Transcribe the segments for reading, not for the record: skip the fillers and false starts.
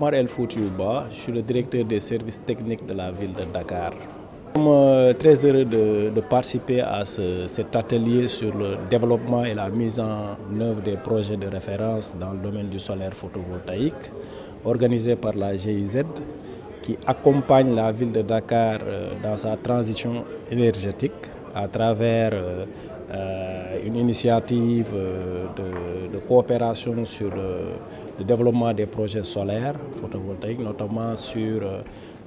Omar El Foutiouba, je suis le directeur des services techniques de la ville de Dakar. Nous sommes très heureux de participer à cet atelier sur le développement et la mise en œuvre des projets de référence dans le domaine du solaire photovoltaïque, organisé par la GIZ, qui accompagne la ville de Dakar dans sa transition énergétique à travers une initiative de coopération sur le développement des projets solaires photovoltaïques, notamment sur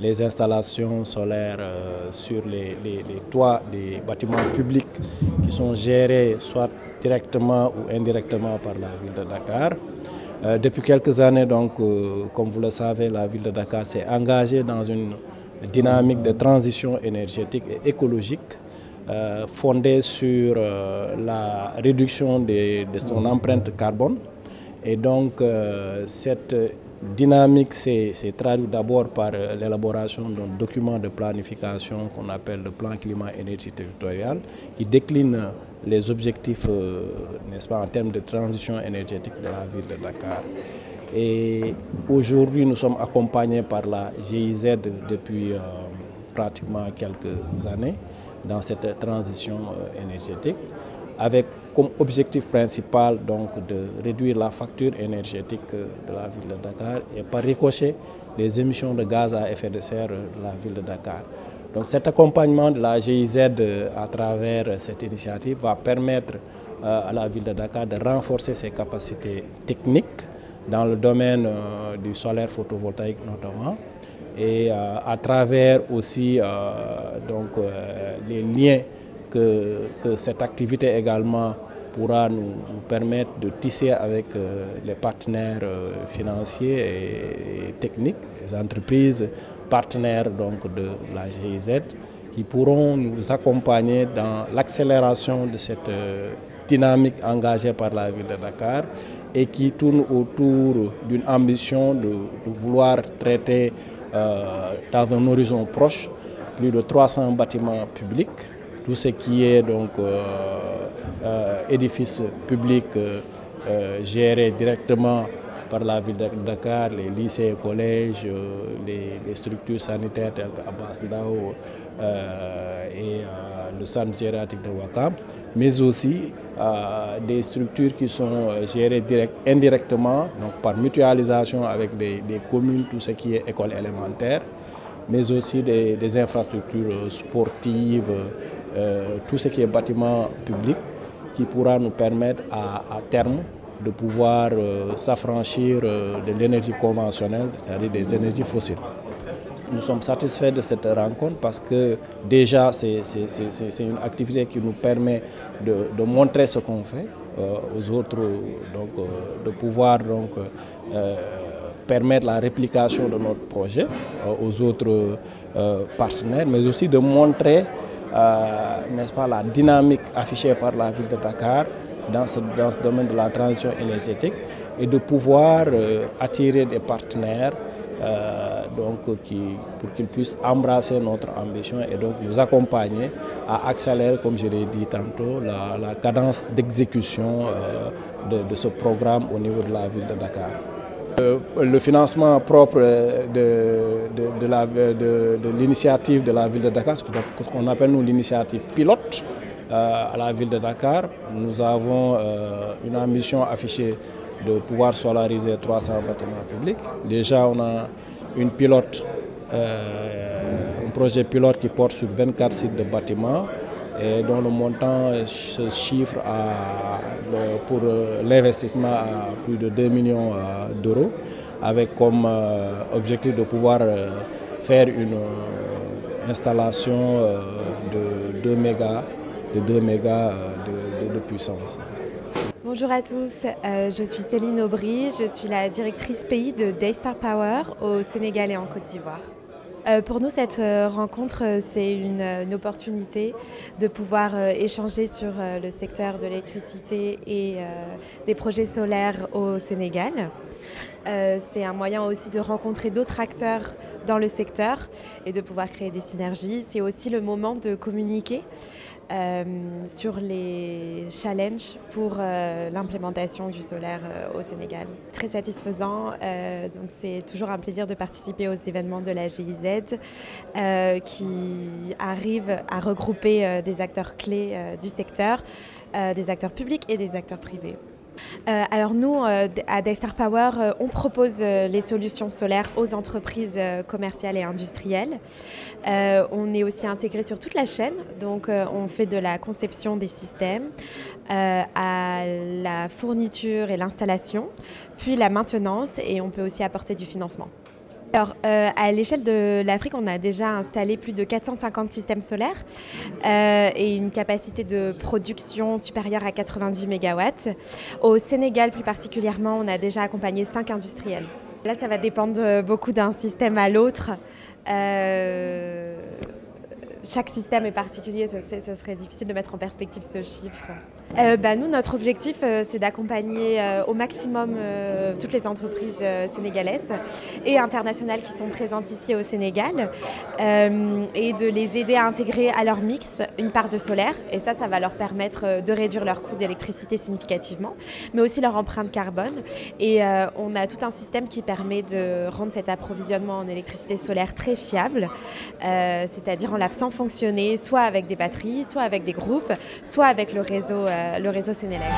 les installations solaires sur les toits des bâtiments publics qui sont gérés soit directement ou indirectement par la ville de Dakar. Depuis quelques années, donc, comme vous le savez, la ville de Dakar s'est engagée dans une dynamique de transition énergétique et écologique fondée sur la réduction de son empreinte carbone. Et donc, cette dynamique s'est traduite d'abord par l'élaboration d'un document de planification qu'on appelle le plan climat-énergie territorial, qui décline les objectifs n'est-ce pas, en termes de transition énergétique de la ville de Dakar. Et aujourd'hui, nous sommes accompagnés par la GIZ depuis pratiquement quelques années dans cette transition énergétique, avec comme objectif principal donc, de réduire la facture énergétique de la ville de Dakar et par ricochet les émissions de gaz à effet de serre de la ville de Dakar. Donc cet accompagnement de la GIZ à travers cette initiative va permettre à la ville de Dakar de renforcer ses capacités techniques dans le domaine du solaire photovoltaïque notamment, et à travers aussi donc, les liens que cette activité également pourra nous permettre de tisser avec les partenaires financiers et techniques, les entreprises partenaires donc, de la GIZ, qui pourront nous accompagner dans l'accélération de cette dynamique engagée par la ville de Dakar et qui tourne autour d'une ambition de vouloir traiter dans un horizon proche plus de 300 bâtiments publics, tout ce qui est donc édifices publics gérés directement par la ville de Dakar, les lycées et collèges, les structures sanitaires telles qu'Abbas Ndao et le centre gériatrique de Ouakam, mais aussi des structures qui sont gérées indirectement, donc par mutualisation avec des communes, tout ce qui est école élémentaire, mais aussi des infrastructures sportives, tout ce qui est bâtiment public, qui pourra nous permettre à terme de pouvoir s'affranchir de l'énergie conventionnelle, c'est-à-dire des énergies fossiles. Nous sommes satisfaits de cette rencontre parce que déjà c'est une activité qui nous permet de montrer ce qu'on fait aux autres, donc, de pouvoir donc, permettre la réplication de notre projet aux autres partenaires, mais aussi de montrer n'est-ce pas, la dynamique affichée par la ville de Dakar dans ce domaine de la transition énergétique et de pouvoir attirer des partenaires donc, pour qu'ils puissent embrasser notre ambition et donc nous accompagner à accélérer, comme je l'ai dit tantôt, la cadence d'exécution de ce programme au niveau de la ville de Dakar. Le financement propre de l'initiative de la ville de Dakar, ce qu'on appelle nous l'initiative pilote à la ville de Dakar, nous avons une ambition affichée de pouvoir solariser 300 bâtiments publics. Déjà, on a un projet pilote qui porte sur 24 sites de bâtiments et dont le montant se chiffre pour l'investissement à plus de 2 millions d'euros, avec comme objectif de pouvoir faire une installation de 2 mégas de puissance. Bonjour à tous, je suis Céline Aubry, je suis la directrice pays de Daystar Power au Sénégal et en Côte d'Ivoire. Pour nous, cette rencontre, c'est une opportunité de pouvoir échanger sur le secteur de l'électricité et des projets solaires au Sénégal. C'est un moyen aussi de rencontrer d'autres acteurs dans le secteur et de pouvoir créer des synergies. C'est aussi le moment de communiquer sur les challenges pour l'implémentation du solaire au Sénégal. Très satisfaisant, donc c'est toujours un plaisir de participer aux événements de la GIZ qui arrivent à regrouper des acteurs clés du secteur, des acteurs publics et des acteurs privés. Alors nous, à Daystar Power, on propose les solutions solaires aux entreprises commerciales et industrielles. On est aussi intégré sur toute la chaîne, donc on fait de la conception des systèmes à la fourniture et l'installation, puis la maintenance, et on peut aussi apporter du financement. Alors, à l'échelle de l'Afrique, on a déjà installé plus de 450 systèmes solaires et une capacité de production supérieure à 90 MW. Au Sénégal, plus particulièrement, on a déjà accompagné 5 industriels. Là, ça va dépendre beaucoup d'un système à l'autre. Chaque système est particulier, ça serait difficile de mettre en perspective ce chiffre. Nous, notre objectif, c'est d'accompagner au maximum toutes les entreprises sénégalaises et internationales qui sont présentes ici au Sénégal et de les aider à intégrer à leur mix une part de solaire. Et ça va leur permettre de réduire leur coût d'électricité significativement, mais aussi leur empreinte carbone. Et on a tout un système qui permet de rendre cet approvisionnement en électricité solaire très fiable, c'est-à-dire en la faisant fonctionner soit avec des batteries, soit avec des groupes, soit avec le réseau Sénélec.